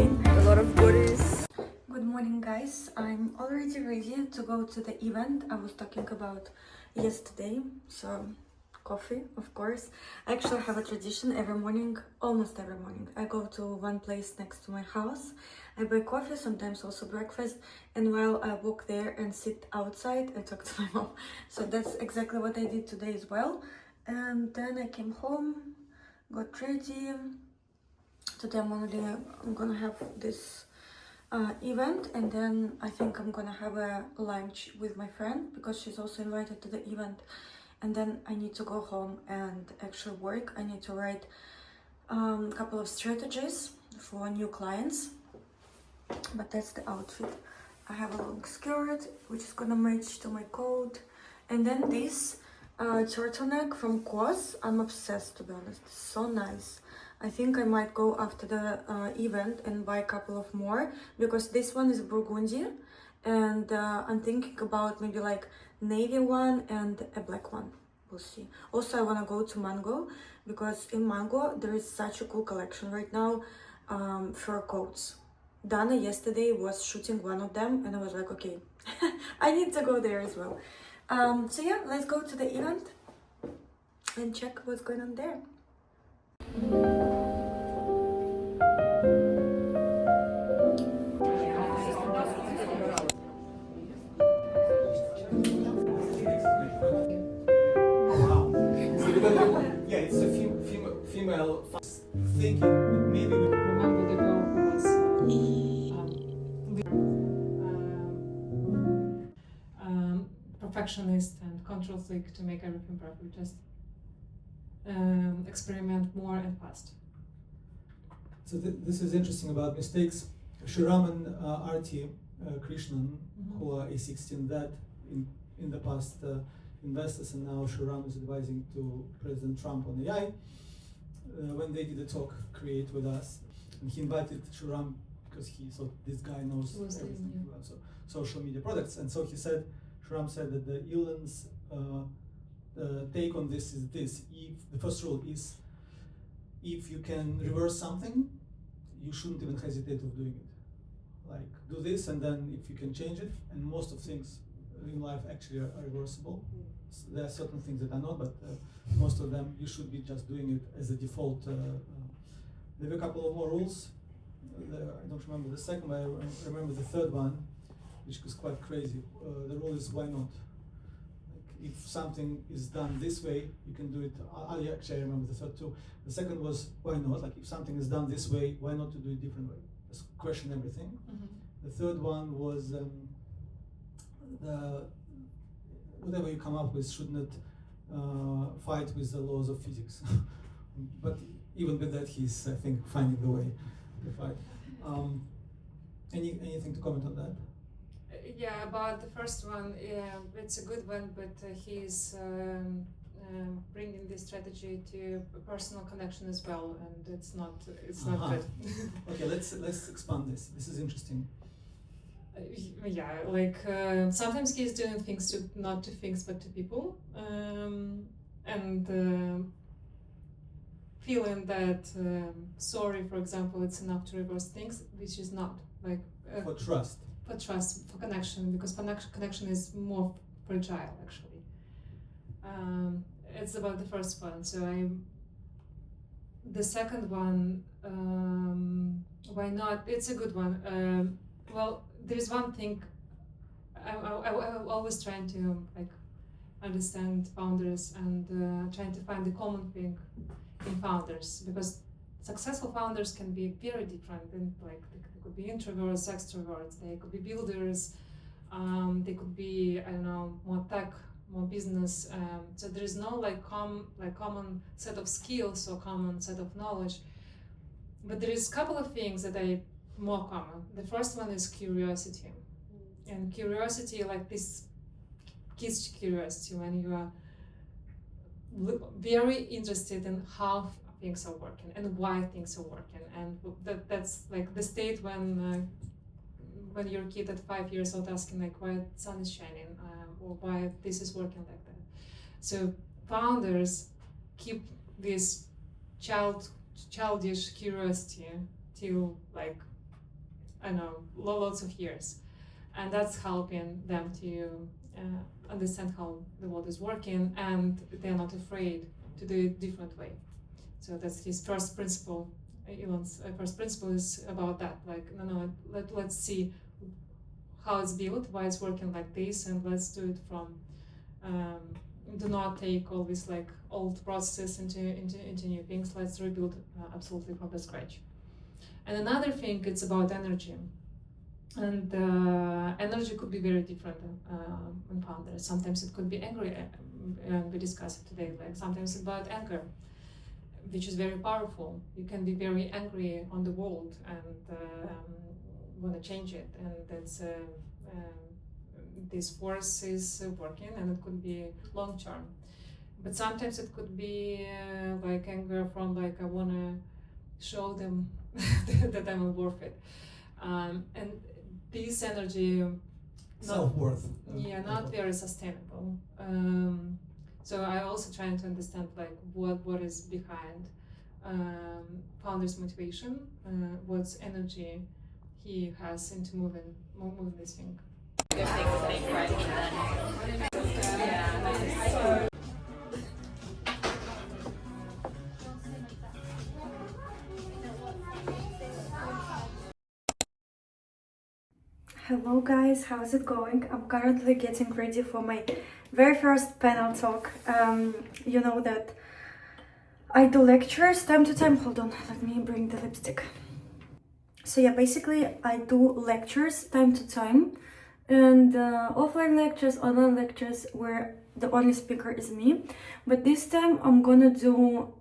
chain, a lot of goodies. Good morning, guys. I'm already ready to go to the event I was talking about yesterday. So, coffee, of course. I actually have a tradition every morning, almost every morning. I go to one place next to my house. I buy coffee, sometimes also breakfast. And while I walk there and sit outside, I talk to my mom. So that's exactly what I did today as well. And then I came home, got ready. Today I'm gonna have this event, and then I think I'm gonna have a lunch with my friend because she's also invited to the event. And then I need to go home and actually work. I need to write a couple of strategies for new clients. But that's the outfit. I have a long skirt which is gonna match to my coat, and then this turtleneck from Kos. I'm obsessed, to be honest. It's so nice. I think I might go after the event and buy a couple of more, because this one is burgundy, and I'm thinking about maybe like navy one and a black one. We'll see. Also, I want to go to Mango, because in Mango there is such a cool collection right now. Fur coats. Dana yesterday was shooting one of them, and I was like, okay, I need to go there as well. So yeah, let's go to the event and check what's going on there. Yeah, it's a female thinking that maybe we remember the girl who was perfectionist and control freak to make everything perfect. Just experiment more and fast. So this is interesting about mistakes. Shriram and Arti Krishnan, who are A16 that in the past investors, and now Shriram is advising to President Trump on AI. When they did a talk, Create with us, and he invited Shriram because he thought this guy knows everything about social media products, and so he said, Shriram said that the Elon's take on this is this: if the first rule is, if you can reverse something, you shouldn't even hesitate of doing it. Like, do this, and then if you can change it, and most of things in life actually are reversible. So there are certain things that are not, but most of them you should be just doing it as a default. There were a couple of more rules. I don't remember the second, but I remember the third one, which was quite crazy. The rule is why not? Like, if something is done this way, you can do it. Actually, I remember the third two. The second was why not? Like, if something is done this way, why not to do it different way? Just question everything. The third one was whatever you come up with should not fight with the laws of physics. But even with that, he's, I think, finding the way to fight. Anything to comment on that? Yeah, about the first one, it's a good one, but he's bringing this strategy to a personal connection as well, and it's not good. Okay, let's expand this. This is interesting. Yeah, like sometimes he's doing things not to things but to people, and feeling that sorry, for example, it's enough to reverse things, which is not, like For trust. For trust, for connection, because connection is more fragile actually. It's about the first one. So the second one, why not? It's a good one. Well, there's one thing I'm always trying to like understand founders and trying to find the common thing in founders, because successful founders can be very different, and like they could be introverts, extroverts, they could be builders, they could be, I don't know, more tech, more business. So there is no like common set of skills or common set of knowledge, but there is a couple of things that are more common. The first one is curiosity, and curiosity, like this kids' curiosity, when you are very interested in how things are working and why things are working, and that's like the state when you're a kid at 5 years old asking like why the sun is shining, or why this is working like that. So founders keep this childish curiosity till like I don't know, lots of years. And that's helping them to understand how the world is working, and they're not afraid to do it different way. So that's his first principle. Elon's first principle is about that. Like, no, let's see how it's built, why it's working like this, and let's do it from. Do not take all these like old processes into new things. Let's rebuild absolutely from the scratch. And another thing, it's about energy. And energy could be very different in founders. Sometimes it could be angry, and we discussed it today. Like sometimes about anger, which is very powerful. You can be very angry on the world and want to change it, and that's this force is working, and it could be long term. But sometimes it could be like anger from like I want to show them that I'm worth it, and this energy Self-worth. not very sustainable. So I also trying to understand like what is behind founder's motivation, what's energy he has into moving this thing. Good thing to make, right? And then, yeah. Hello guys, how's it going? I'm currently getting ready for my very first panel talk. You know that I do lectures time to time. Hold on, let me bring the lipstick. So yeah, basically I do lectures time to time, and offline lectures, online lectures where the only speaker is me. But this time I'm gonna do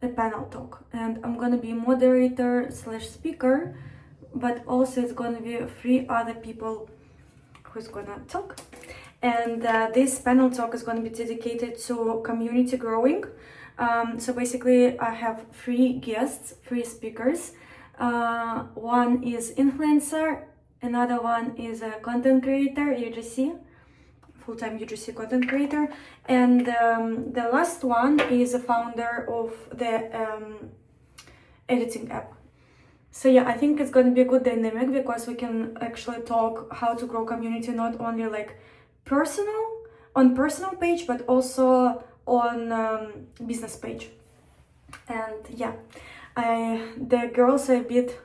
a panel talk, and I'm gonna be moderator slash speaker, but also it's gonna be 3 other people who's gonna talk. And this panel talk is gonna be dedicated to community growing. So basically I have 3 guests, 3 speakers. One is influencer, another one is a content creator, UGC, full-time UGC content creator, and the last one is a founder of the editing app. So yeah, I think it's going to be a good dynamic, because we can actually talk how to grow community, not only like on personal page, but also on business page. And yeah, the girls are a bit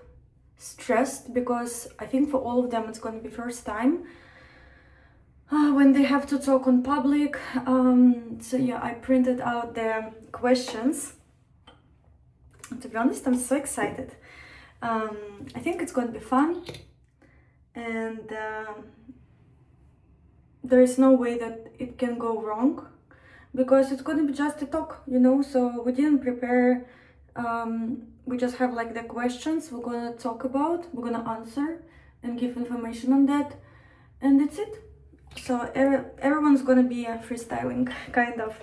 stressed, because I think for all of them it's going to be first time when they have to talk on public. So yeah, I printed out the questions. And to be honest, I'm so excited. I think it's going to be fun, and there is no way that it can go wrong, because it's going to be just a talk, you know. So we didn't prepare, we just have like the questions we're going to talk about, we're going to answer and give information on that, and that's it. So everyone's going to be freestyling, kind of.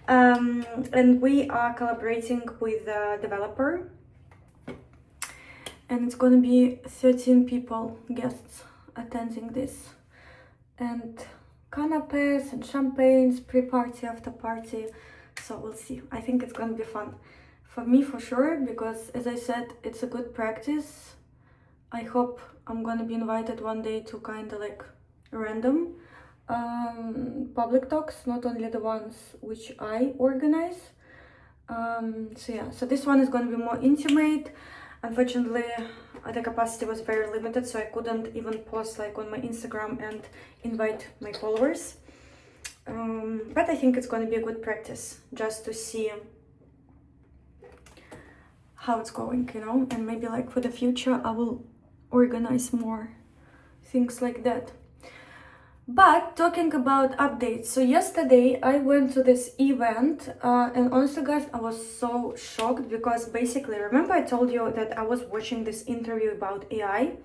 And we are collaborating with a developer, and it's gonna be 13 people, guests, attending this, and canapes and champagnes, pre-party, after party. So we'll see. I think it's gonna be fun for me, for sure, because as I said, it's a good practice. I hope I'm gonna be invited one day to kind of like random public talks, not only the ones which I organize. So yeah, so this one is going to be more intimate. Unfortunately, the capacity was very limited, so I couldn't even post like on my Instagram and invite my followers. But I think it's going to be a good practice, just to see how it's going, you know, and maybe like for the future I will organize more things like that. But talking about updates, so yesterday I went to this event, and honestly guys, I was so shocked, because basically, remember I told you that I was watching this interview about AI?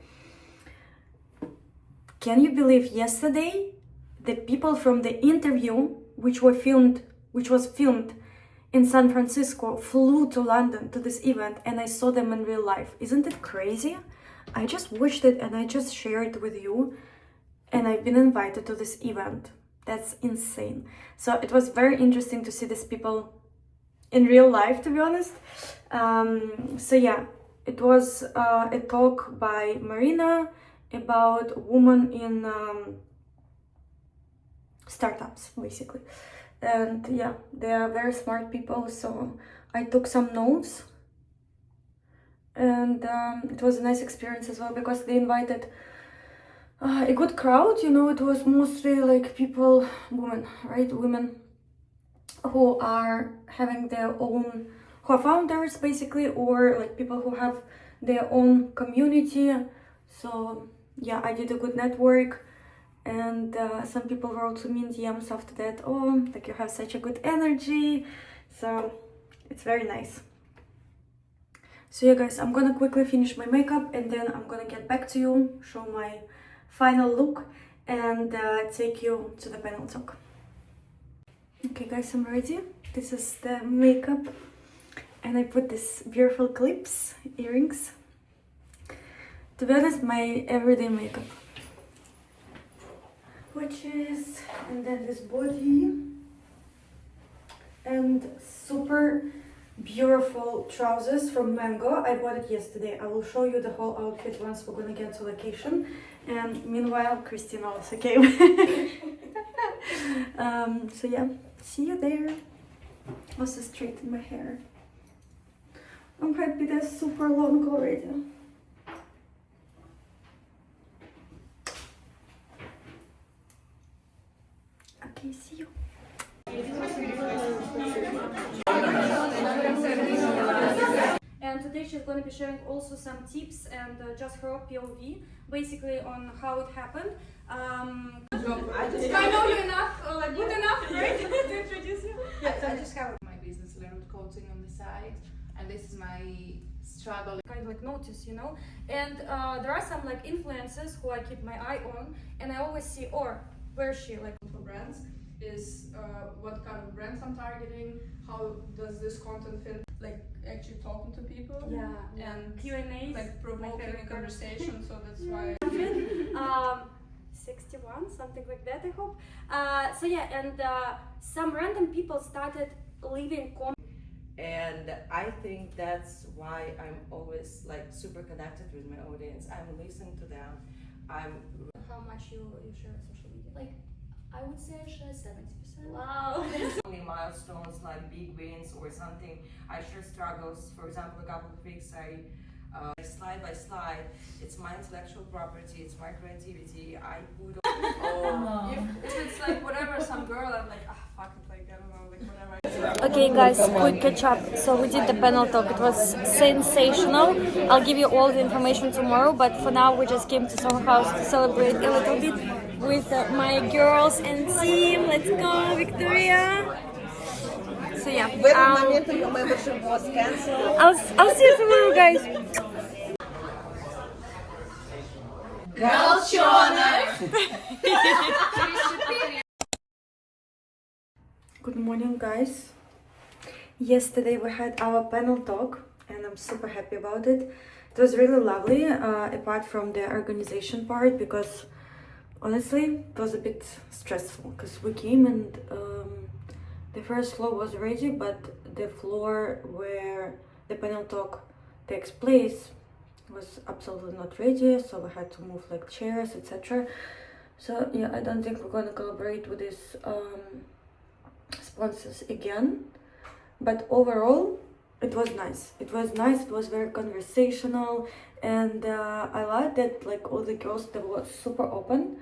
Can you believe yesterday the people from the interview, which was filmed in San Francisco, flew to London to this event, and I saw them in real life? Isn't it crazy? I just watched it and I just shared it with you. And I've been invited to this event. That's insane. So it was very interesting to see these people in real life, to be honest. So yeah, it was a talk by Marina about women in startups, basically. And yeah, they are very smart people, so I took some notes. And it was a nice experience as well, because they invited a good crowd, you know. It was mostly like people, women, right? Women who are having their own, who are founders basically, or like people who have their own community. So yeah, I did a good network, and some people wrote to me in DMs after that, oh, like you have such a good energy. So it's very nice. So yeah guys, I'm gonna quickly finish my makeup, and then I'm gonna get back to you, show my final look, and take you to the panel talk. Okay guys, I'm ready. This is the makeup, and I put these beautiful clips, earrings. To be honest, my everyday makeup, which is, and then this body, and super beautiful trousers from Mango. I bought it yesterday. I will show you the whole outfit once we're gonna get to location. And meanwhile, Christina also came. So yeah, see you there. Also straighten my hair. I'm happy that's super long already. Okay, see you. And today she's going to be sharing also some tips and just her POV, basically on how it happened. I know you enough, like good enough, right, to introduce you. Yes, I just have my business learned coaching on the side, and this is my struggle. Kind of like notice, you know, and there are some like influencers who I keep my eye on, and I always see, or where is she, like for brands is what kind of brands I'm targeting, how does this content fit, like actually talking to people, and Q&As, like provoking a conversation. So that's why 61, something like that, I hope. So yeah, and some random people started leaving comments. And I think that's why I'm always like super connected with my audience. I'm listening to them. How much you share on social media? Like, I would say I share 70%. Wow. Only milestones like big wins or something. I share struggles. For example, a couple of weeks I slide by slide. It's my intellectual property. It's my creativity. I put. if it's like whatever, some girl, I'm like, fuck it, like I don't know, like whatever. Okay guys, quick catch up. So we did the panel talk. It was sensational. I'll give you all the information tomorrow, but for now we just came to Soho House to celebrate a little bit with my girls and team. Let's go, Victoria! So yeah, I'll see you tomorrow, guys. Good morning, guys. Yesterday we had our panel talk, and I'm super happy about it. It was really lovely, apart from the organization part, because honestly it was a bit stressful, because we came and the first floor was ready, but the floor where the panel talk takes place was absolutely not ready, so we had to move like chairs, etc. So yeah, I don't think we're gonna collaborate with these sponsors again, but overall it was nice. It was very conversational, and I liked that like all the girls, they were super open,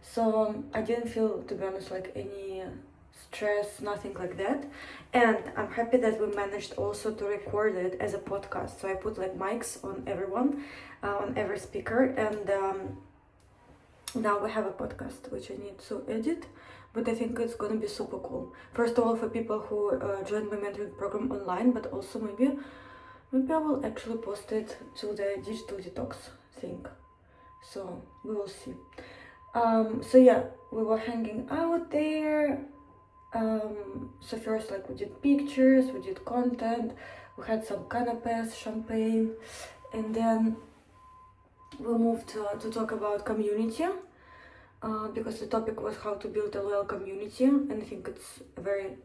so I didn't feel, to be honest, like any stress, nothing like that. And I'm happy that we managed also to record it as a podcast. So I put like mics on everyone, on every speaker, and now we have a podcast which I need to edit, but I think it's gonna be super cool. First of all, for people who joined my mentoring program online, but also maybe I will actually post it to the Digital Detox thing, so we will see. So yeah, we were hanging out there. So first, like, we did pictures, we did content, we had some canapes, champagne, and then we moved to talk about community, because the topic was how to build a loyal community, and I think it's a very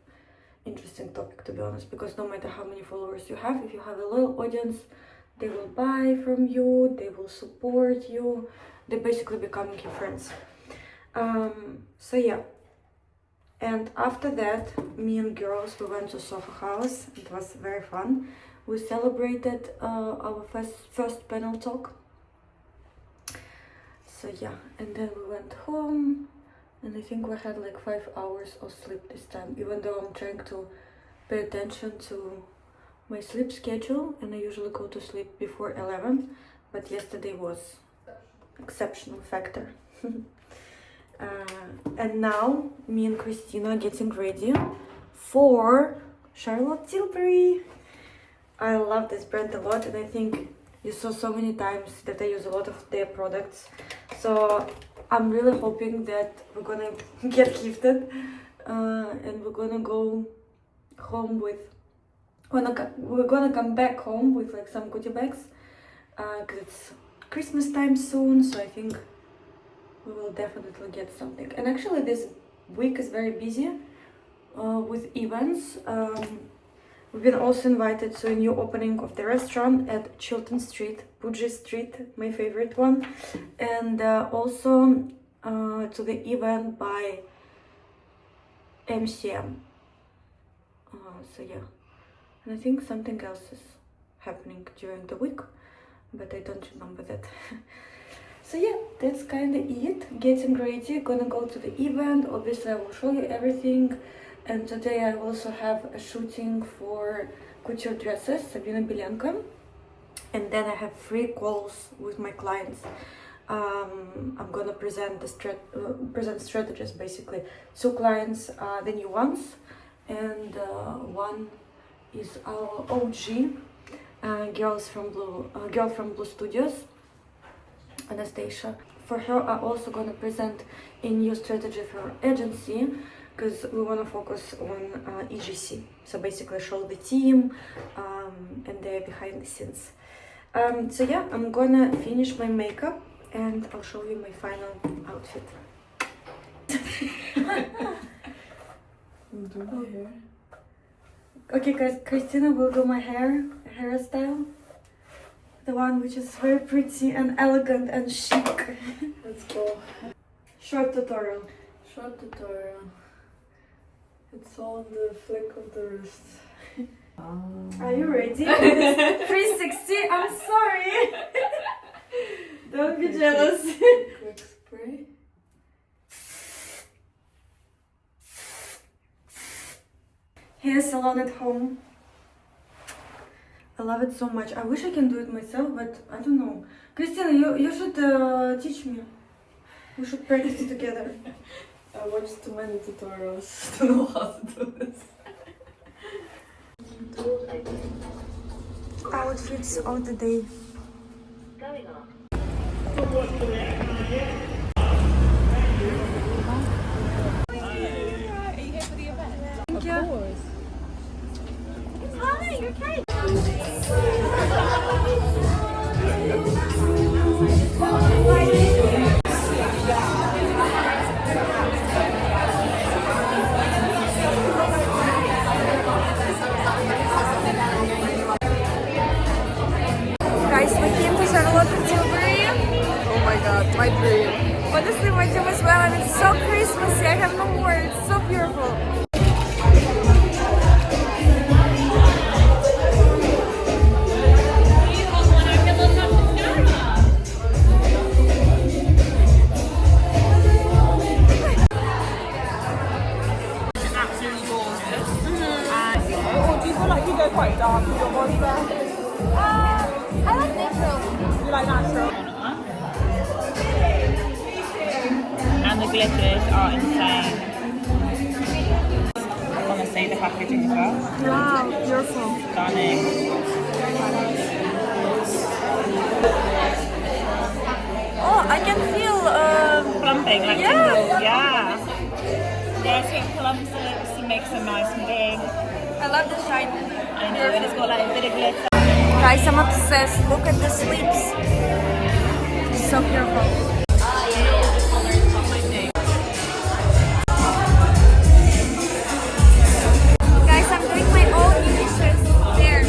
interesting topic, to be honest, because no matter how many followers you have, if you have a loyal audience, They will buy from you, they will support you, they're basically becoming your friends. So yeah. And after that, me and girls, we went to Soho House. It was very fun. We celebrated our first panel talk. So yeah, and then we went home, and I think we had like 5 hours of sleep this time, even though I'm trying to pay attention to my sleep schedule, and I usually go to sleep before 11, but yesterday was exceptional factor. And now me and Christina are getting ready for Charlotte Tilbury. I love this brand a lot, and I think you saw so many times that I use a lot of their products. So I'm really hoping that we're gonna get gifted and we're gonna go home with we're gonna come back home with like some goodie bags because it's Christmas time soon, so I think we will definitely get something. And actually this week is very busy with events. We've been also invited to a new opening of the restaurant at Chiltern Street, Pudgy Street, my favorite one, and also to the event by MCM. So yeah, and I think something else is happening during the week, but I don't remember that. So yeah, that's kind of it. Getting ready, gonna go to the event. Obviously I will show you everything. And today I also have a shooting for couture dresses, Sabina Belenko. And then I have 3 calls with my clients. I'm gonna present present strategies basically. 2 clients are the new ones, and one is our OG girl from Blue Studios, Anastasia. For her, I'm also gonna present a new strategy for agency, because we want to focus on EGC, so basically show the team and they're behind the scenes. So yeah, I'm gonna finish my makeup and I'll show you my final outfit. Do my hair. Okay guys, Christina will do my hairstyle, the one which is very pretty and elegant and chic. Let's go. Short tutorial. Short tutorial. It's all in the flick of the wrist. Are you ready? 360? I'm sorry. Don't be jealous. Quick spray. Hair salon at home. I love it so much. I wish I can do it myself, but I don't know. Christina, you should teach me. We should practice together. I watched too many tutorials to know how to do this. Outfits of the day. Thank you. Hi, you're okay. Guys, we came to Charlotte Tilbury. Oh my god, my dream. Honestly, my dream as well, and it's so Christmassy. I have no words. It's so beautiful. Quite dark, you don't want that? I like natural. You like natural? And the glitters are insane. I want to see the packaging as well. Wow, beautiful. Stunning. Oh, I can feel Plumping, like yeah. tingles, yeah. Yeah, so it plumps the lips and makes them nice and big. I love the shine. I know, and it's got like a bit of glitter. Guys, I'm obsessed. Look at the sleeves. So beautiful. Guys, I'm doing my own new dishes there.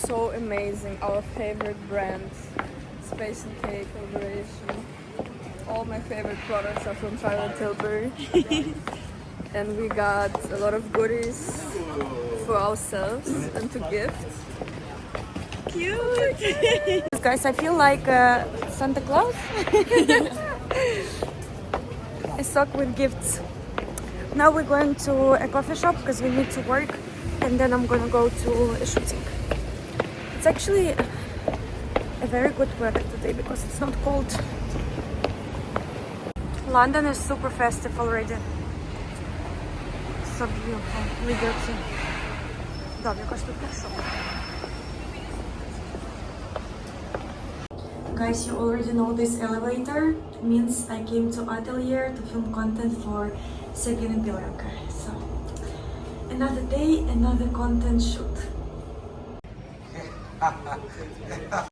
so amazing. Our favorite brand, Space and Cake collaboration. All my favorite products are from Charlotte Tilbury. And we got a lot of goodies for ourselves and to gift. Cute! Guys, I feel like Santa Claus. A sock with gifts. Now we're going to a coffee shop because we need to work, and then I'm gonna go to a shooting. It's actually a very good weather today because it's not cold. London is super festive already. So beautiful. Liberty. Да, мне кажется, тут хорошо. Guys, you already know this elevator means I came to Atelier to film content for Sergey and Pilarka. So, another day, another content shoot.